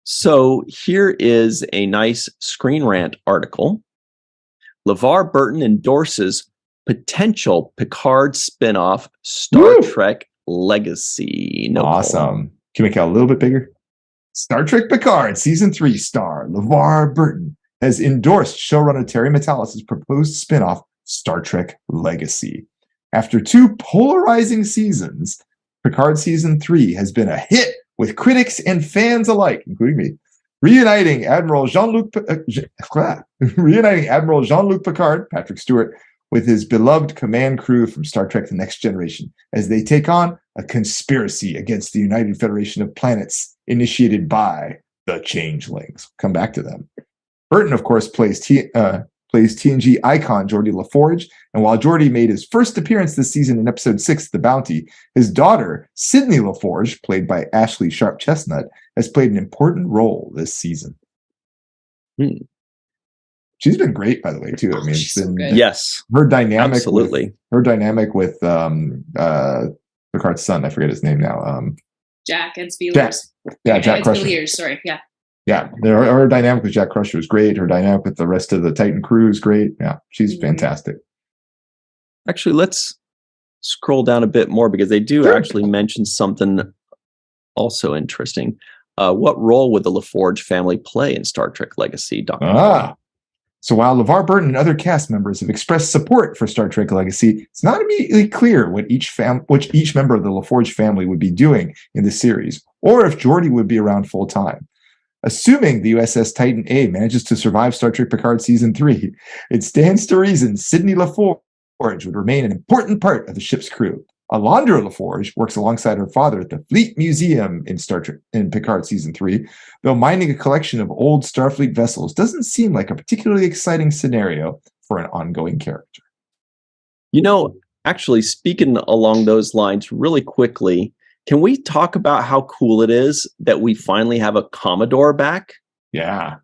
So here is a nice Screen Rant article. LeVar Burton endorses potential Picard spinoff Star Trek Legacy. Awesome. Can we make it a little bit bigger? Star Trek Picard Season 3 star LeVar Burton has endorsed showrunner Terry Matalas' proposed spinoff Star Trek Legacy. After 2 polarizing seasons, Picard Season 3 has been a hit with critics and fans alike, including me, reuniting Admiral Jean-Luc Picard, Patrick Stewart, with his beloved command crew from Star Trek The Next Generation as they take on a conspiracy against the United Federation of Planets initiated by the Changelings. Come back to them. Burton, of course, plays TNG icon Geordi La Forge, and while Geordi made his first appearance this season in episode 6, The Bounty, his daughter, Sydney La Forge, played by Ashley Sharp Chestnut, has played an important role this season. She's been great, by the way, too. I mean, it's been yes, her dynamic, absolutely. With Picard's son. I forget his name now. Jack Villiers. Jack Crusher. Villiers, sorry, yeah. Yeah, her dynamic with Jack Crusher is great. Her dynamic with the rest of the Titan crew is great. Yeah, she's fantastic. Actually, let's scroll down a bit more because they do actually mention something also interesting. What role would the LaForge family play in Star Trek Legacy, Dr. So while LeVar Burton and other cast members have expressed support for Star Trek Legacy, it's not immediately clear what each member of the LaForge family would be doing in the series, or if Geordi would be around full time. Assuming the USS Titan A manages to survive Star Trek Picard Season 3, it stands to reason Sydney La Forge would remain an important part of the ship's crew. Alondra La Forge works alongside her father at the Fleet Museum in Star Trek in Picard Season 3, though mining a collection of old Starfleet vessels doesn't seem like a particularly exciting scenario for an ongoing character. You know, actually, speaking along those lines really quickly, can we talk about how cool it is that we finally have a Commodore back? Yeah.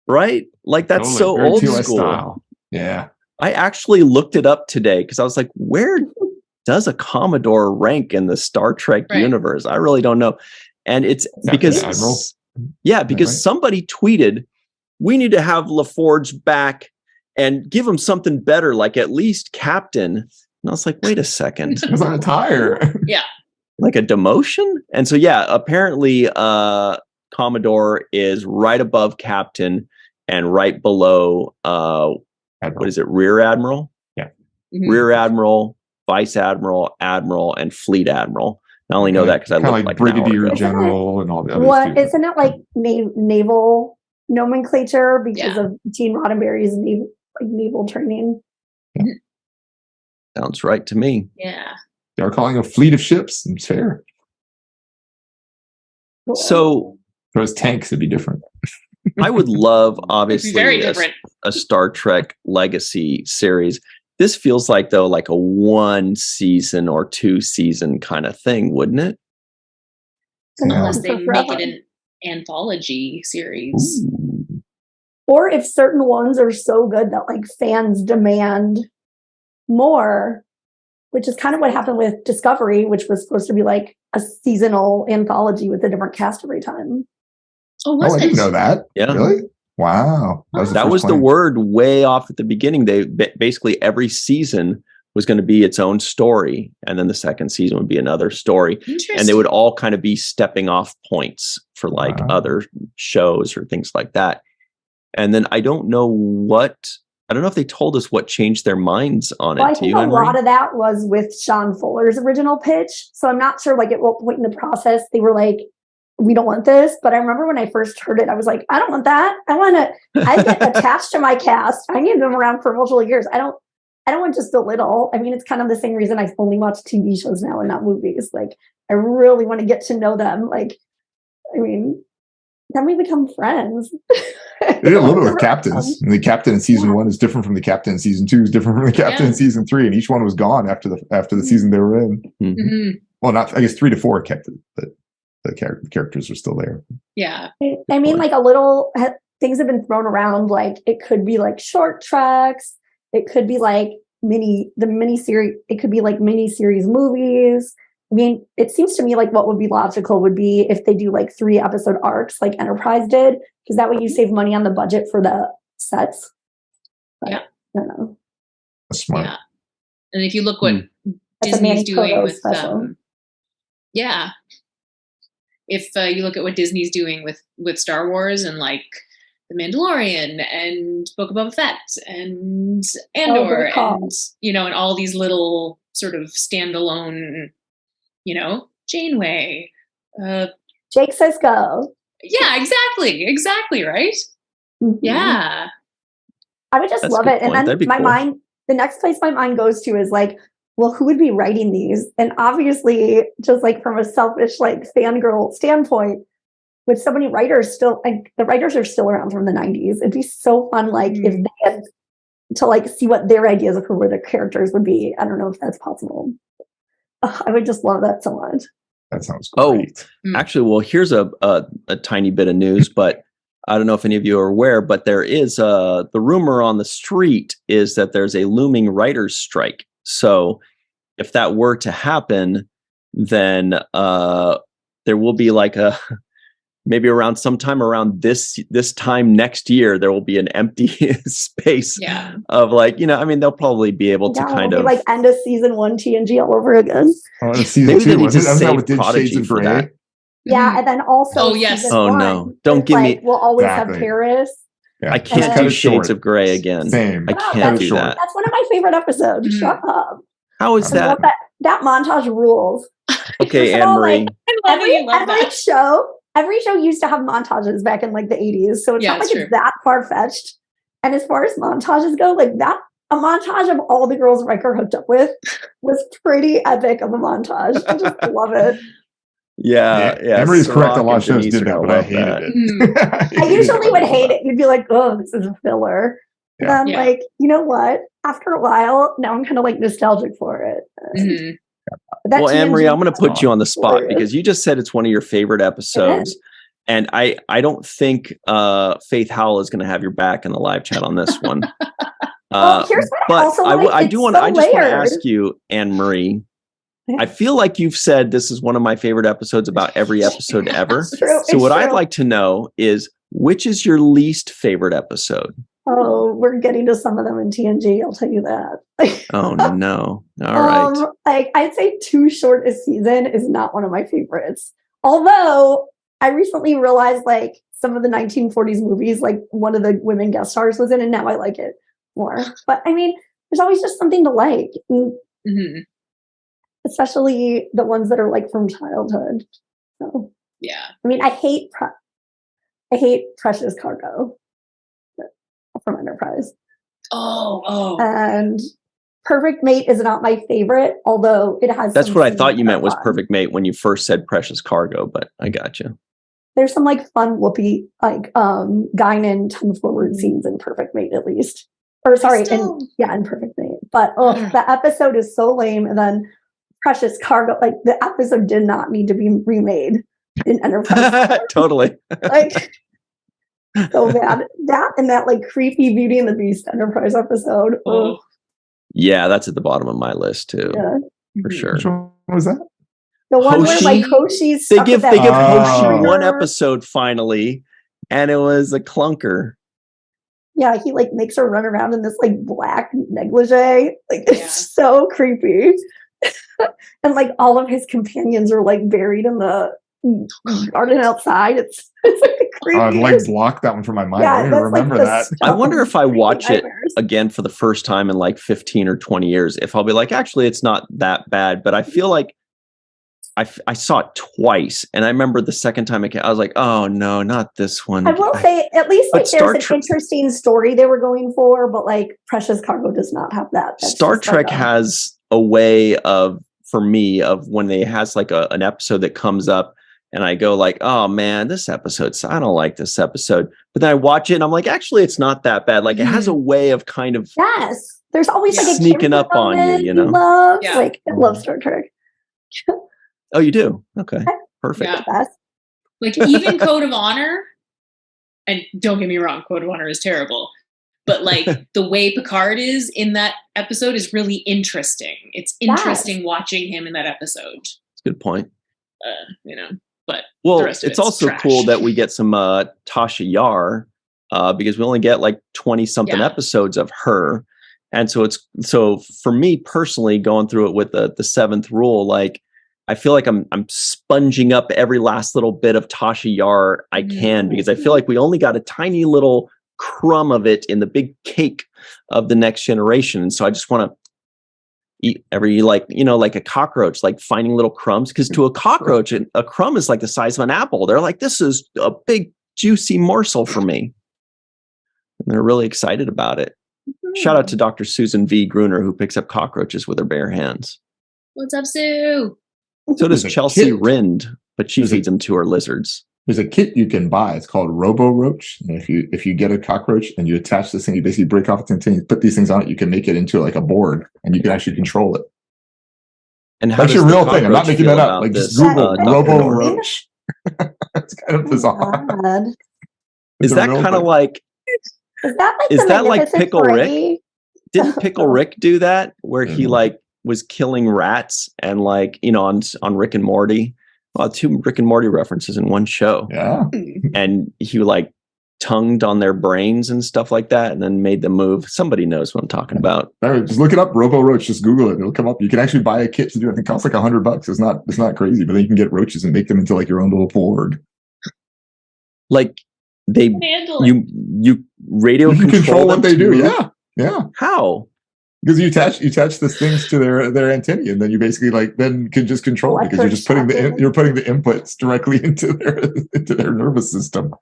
Right? Like, that's so old school. Style. Yeah. I actually looked it up today because I was like, where does a Commodore rank in the Star Trek universe? I really don't know. And it's because somebody tweeted, we need to have LaForge back and give him something better, like at least Captain. And I was like, wait a second. It was on a tire. Yeah. Like a demotion? And so, yeah, apparently Commodore is right above Captain and right below, what is it, Rear Admiral? Yeah. Mm-hmm. Rear Admiral, Vice Admiral, Admiral, and Fleet Admiral. I only know that because I look like Brigadier General and all the others. Isn't it like naval nomenclature because of Gene Roddenberry's naval training? Yeah. Sounds right to me. Yeah. They're calling a fleet of ships. It's fair. So those tanks would be different. I would love, obviously, very different. A Star Trek Legacy series. This feels like, though, like a 1 season or 2 season kind of thing, wouldn't it? Unless they make it an anthology series. Ooh. Or if certain ones are so good that like fans demand more, which is kind of what happened with Discovery, which was supposed to be like a seasonal anthology with a different cast every time. Oh, I didn't know that. Yeah. Really? Wow. That was the word way off at the beginning. They basically every season was going to be its own story, and then the second season would be another story, and they would all kind of be stepping off points for like other shows or things like that. And then I don't know if they told us what changed their minds on it. I think a lot of that was with Sean Fuller's original pitch. So I'm not sure, like, at what point in the process they were like, we don't want this. But I remember when I first heard it, I was like, I don't want that. I get attached to my cast. I need them around for multiple years. I don't want just a little. I mean, it's kind of the same reason I only watch TV shows now and not movies. Like, I really want to get to know them. Like, I mean, then we become friends. They did a little bit with captains. And the captain in season 1 is different from the captain in season 2 is different from the captain in season 3, and each one was gone after the season they were in. Mm-hmm. Well, not, I guess 3 to 4 kept it, but the characters are still there. Yeah. I mean, like, a little things have been thrown around. Like, it could be like short tracks. It could be like mini series. It could be like mini series movies. I mean, it seems to me like what would be logical would be if they do like 3 episode arcs like Enterprise did, because that way you save money on the budget for the sets. But, Yeah. I don't know. That's smart. Yeah. And if you look what That's a Disney's Manny doing Koto with special. yeah. If you look at what Disney's doing with Star Wars and like The Mandalorian and Book of Boba Fett and Andor and and all these little sort of standalone, Janeway. Jake says go. Yeah, exactly, right? Mhm. Yeah. I would just That's a love good it. And point. then That'd be my cool. mind, the next place my mind goes to is like, well, who would be writing these? And obviously, just like from a selfish, like fangirl standpoint, with so many writers still, like the writers are still around from the 90s. It'd be so fun, like if they had to like see what their ideas of who their characters would be. I don't know if that's possible. I would just love that so much. That sounds Oh, great. actually, well, here's a tiny bit of news, but I don't know if any of you are aware, but there is the rumor on the street is that there's a looming writers' strike. So if that were to happen, then there will be like maybe around sometime around this time next year, there will be an empty space of like, they'll probably be able to kind of like end of season 1 TNG all over again. Season maybe 2 they need was to it? That save with Shades Prodigy of for Grey. that. Yeah, and then also Oh, yes. season Oh, 1 no. Don't was give me- like, we'll always Exactly. have Paris. Yeah, I just can't cut do it Shades short. of Grey again. Same. I Wow, can't do short. that. That's one of my favorite episodes. Mhm. Shut up. How is I love that? that montage rules. Okay, First of all, Anne-Marie. like, I love that you love that. Every show used to have montages back in like the 80s. So it's Yeah, not like it's true. it's that far fetched. And as far as montages go, like that, a montage of all the girls Riker hooked up with was pretty epic of a montage. I just love it. Yeah. Emery's correct. A Sirach lot of and shows Denise did are that, gonna but I love hated that. it. I usually would hate it. You'd be like, oh, this is a filler. Yeah. Then, Yeah. like, you know what? After a while, now I'm kind of like nostalgic for it. Mhm. That Well, Anne-Marie, TNG I'm going to put you on the spot hilarious. because you just said it's one of your favorite episodes. And I don't think Faith Howell is going to have your back in the live chat on this one. Well, here's what I but also I like. just want to ask you, Anne-Marie, I feel like you've said this is one of my favorite episodes about every episode ever. It's true. So what I'd like to know is, which is your least favorite episode? Oh, we're getting to some of them in TNG. I'll tell you that. Oh no! All right. Like I'd say Too Short a Season is not one of my favorites. Although I recently realized like some of the 1940s movies, like one of the women guest stars was in, and now I like it more. But I mean, there's always just something to like, Mhm. especially the ones that are like from childhood. So Yeah. I mean, I hate Precious Cargo from Enterprise. Oh. And Perfect Mate is not my favorite, although it has. That's some what I scenes thought you that meant are was fun. Perfect Mate when you first said Precious Cargo, but I got you. There's some like fun whoopee, like Guinan Time Forward scenes in Perfect Mate, at least. Or sorry, in Perfect Mate. But the episode is so lame. And then Precious Cargo, like the episode did not need to be remade in Enterprise. Totally. Like so bad. That and that like creepy Beauty and the Beast Enterprise episode. Oh. Yeah, that's at the bottom of my list too, Yeah. for sure. Which one was that? The one where Hoshi? like Hoshi's They stuck give with that Hoshi Oh. one episode finally, and it was a clunker. Yeah, he like makes her run around in this like black negligee. Like it's Yeah. so creepy. And like all of his companions are like buried in the garden outside. It's like the I'd creepiest. like block that one from my mind. I don't even that's, like, remember the that. stuff I wonder if I watch it nightmares. again for the first time in like 15 or 20 years, if I'll be like, actually, it's not that bad. But I feel like I saw it twice, and I remember the second time I was like, oh no, not this one. I will say at least But like Star there's Trek- an interesting story they were going for, but like Precious Cargo does not have that. That's Star just Trek like has a way of, for me, of when they has like an episode that comes up and I go like, oh man, this episode's, I don't like this episode. But then I watch it and I'm like, actually, it's not that bad. Like it has a way of kind of, yes. There's always like a Sneaking character up on you, moment you know? love. Yeah. Like I love Star Trek. oh, you do? Okay, perfect. Yeah. Best. Like even Code of Honor, and don't get me wrong, Code of Honor is terrible. But like the way Picard is in that episode is really interesting. It's interesting watching him in that episode. It's a good point. But well, the rest of it's also trash. cool that we get some Tasha Yar because we only get like 20 something episodes of her. And so for me personally, going through it with the seventh rule, like I feel like I'm sponging up every last little bit of Tasha Yar I can, because I feel like we only got a tiny little crumb of it in the big cake of the Next Generation. And so I just want to eat every, like a cockroach, like finding little crumbs, because to a cockroach, a crumb is like the size of an apple. They're like, this is a big juicy morsel for me. And they're really excited about it. Shout out to Dr. Susan V. Gruner, who picks up cockroaches with her bare hands. What's up, Sue? So does Chelsea Rind, but she feeds them to her lizards. There's a kit you can buy. It's called Robo Roach. And if you get a cockroach and you attach this thing, you basically break off its antenna, put these things on it, you can make it into like a board, and you can actually control it. And how that's a real thing. I'm not making that up. Like just Google Robo Roach. It's kind of bizarre. Is that kind of like? Is that like Pickle Rick? Didn't Pickle Rick do that, where he like was killing rats and like on Rick and Morty? Well, 2 Rick and Morty references in one show. Yeah. And he like tongued on their brains and stuff like that, and then made them move. Somebody knows what I'm talking about. Just look it up, Robo Roach. Just Google it; it'll come up. You can actually buy a kit to do it. I think it costs like $100. It's not crazy, but then you can get roaches and make them into like your own little board. Like you radio you control what they do. Move? Yeah. How? Because you attach the things to their antennae, and then you basically then can just control it, because you're just putting the inputs directly into their nervous system.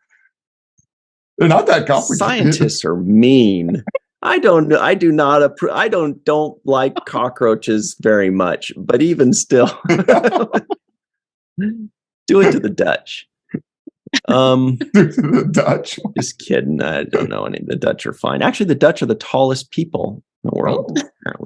They're not that complicated. Scientists are mean. I don't like cockroaches very much, but even still, do it to the Dutch. The Dutch. Just kidding. I don't know any. The Dutch are fine. Actually, the Dutch are the tallest people in the world. Apparently.